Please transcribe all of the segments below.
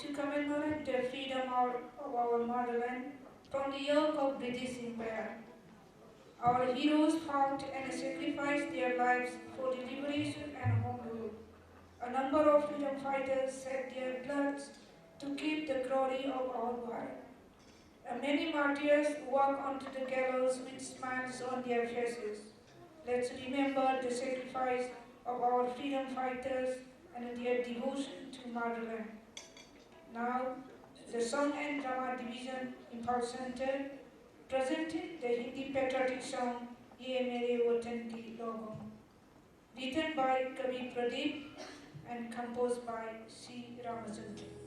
to commemorate the freedom of our motherland from the yoke of British Empire. Our heroes fought and sacrificed their lives for the liberation and home rule. A number of freedom fighters shed their blood to keep the glory of our Bharat. And many martyrs walk onto the gallows with smiles on their faces. Let's remember the sacrifice of our freedom fighters and their devotion to motherland. Now, the Song and Drama Division Impulse Center presented the Hindi patriotic song Ye Mere Watan Ki Logon, written by Kavi Pradeep and composed by C. Ramachandran.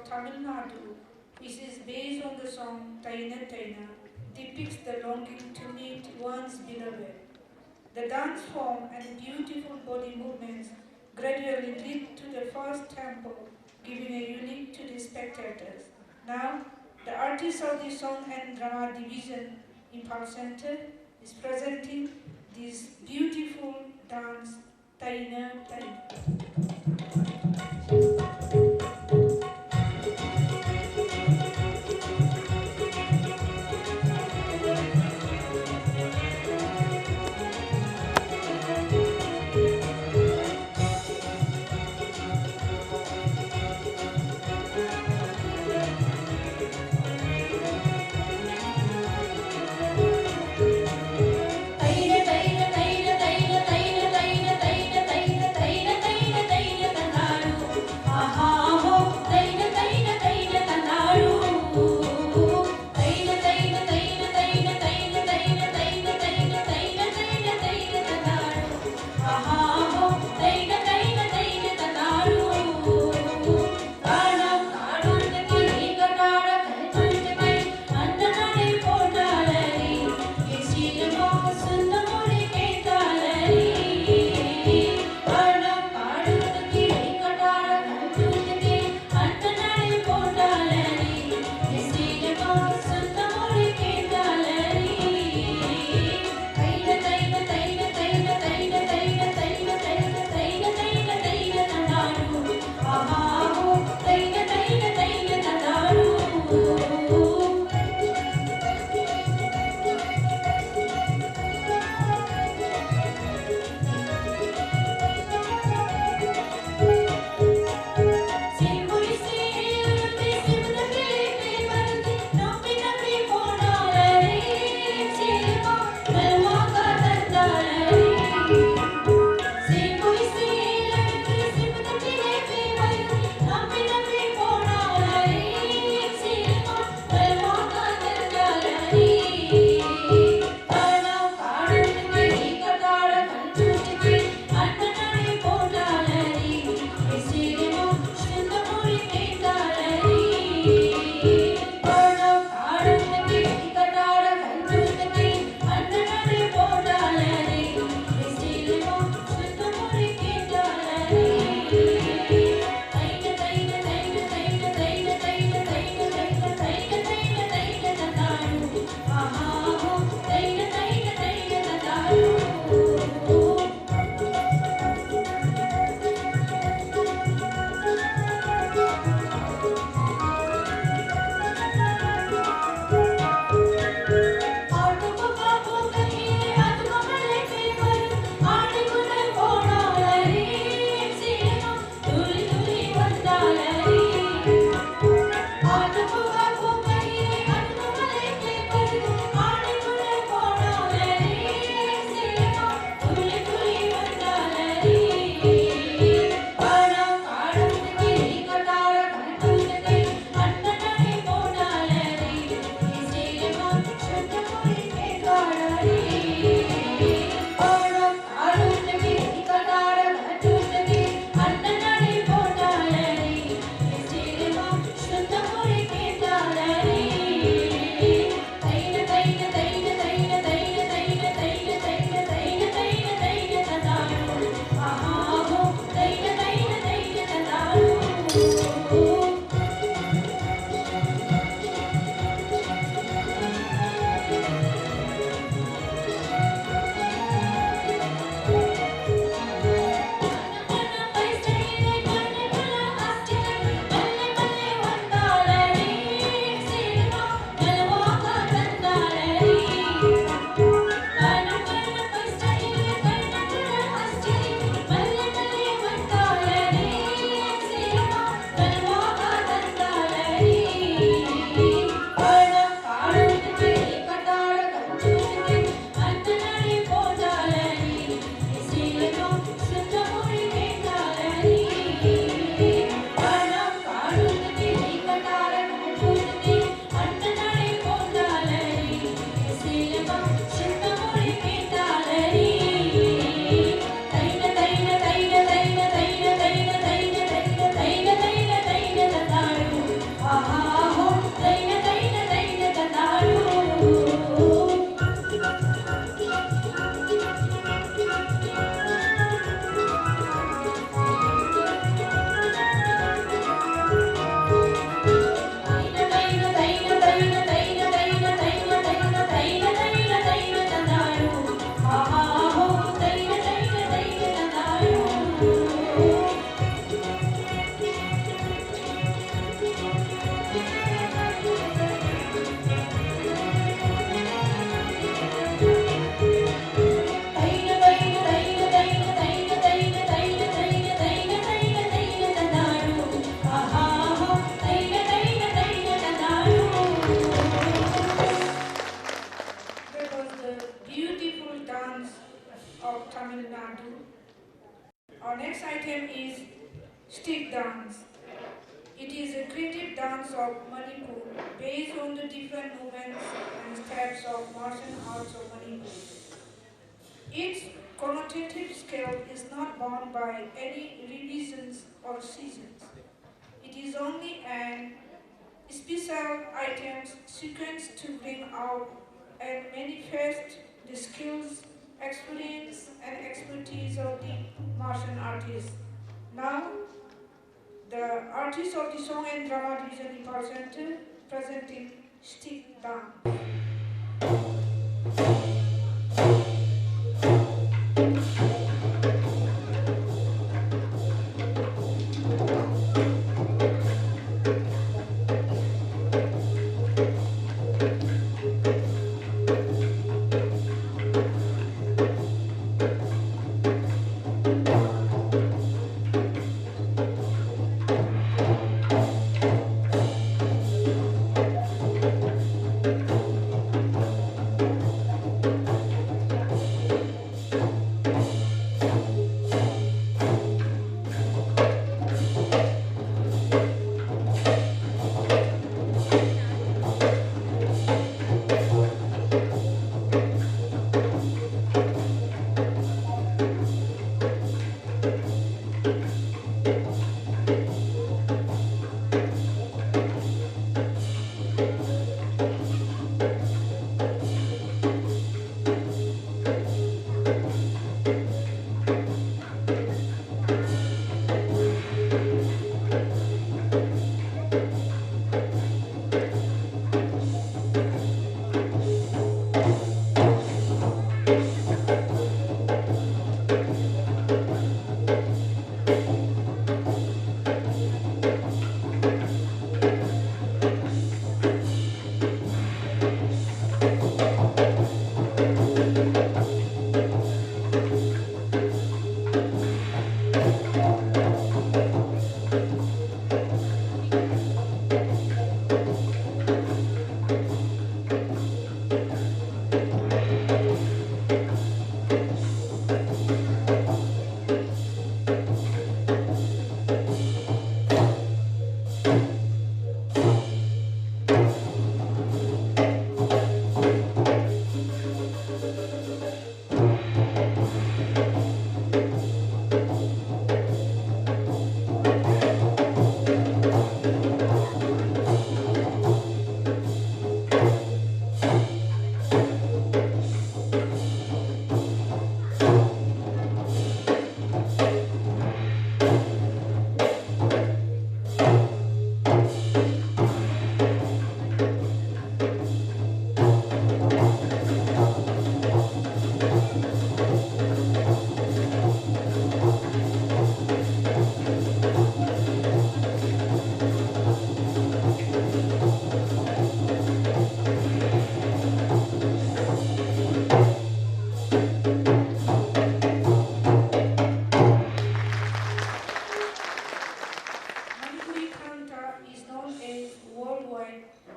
of Tamil Nadu, which is based on the song Taina Taina, depicts the longing to meet one's beloved. The dance form and beautiful body movements gradually lead to the first tempo, giving a unique to the spectators. Now, the artist of the Song and Drama Division Impal Center is presenting this beautiful dance, Taina Taina. Taina taina taina taina taina taina taina taina taina taina taina taina dance of Manipur based on the different movements and steps of martial arts of Manipur. Its connotative scale is not bound by any religions or seasons. It is only an special items sequence to bring out and manifest the skills, experience, and expertise of the martial artist. Now, the artist of the Song and Drama Division Nepal Center presenting Stick Dance.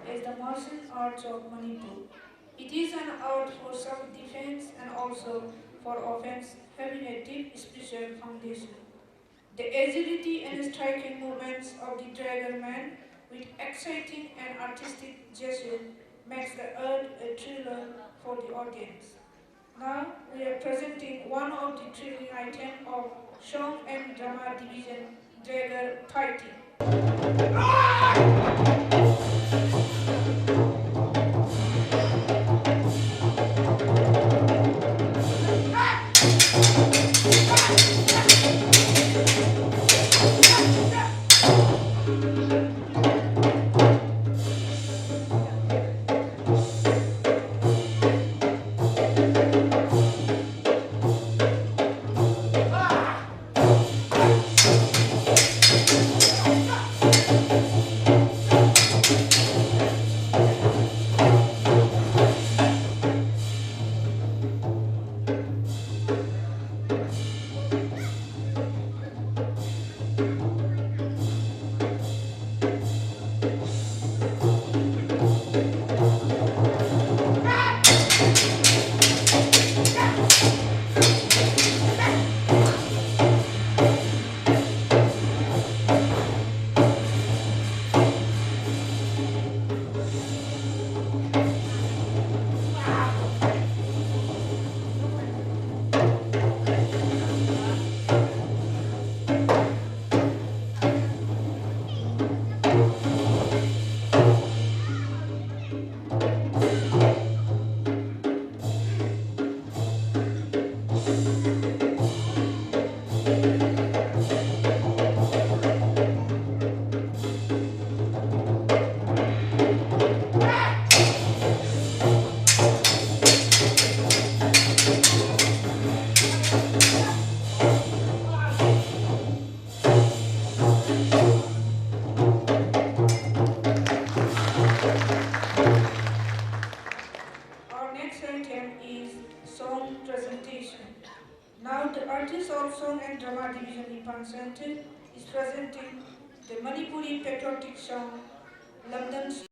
As the martial arts of Manipur. It is an art for self-defense and also for offense, having a deep spiritual foundation. The agility and striking movements of the dragon man with exciting and artistic gesture makes the art a thriller for the audience. Now we are presenting one of the thrilling items of Song and Drama Division Dragon Fighting. and Drama Division Nippon Center is presenting the Manipuri patriotic song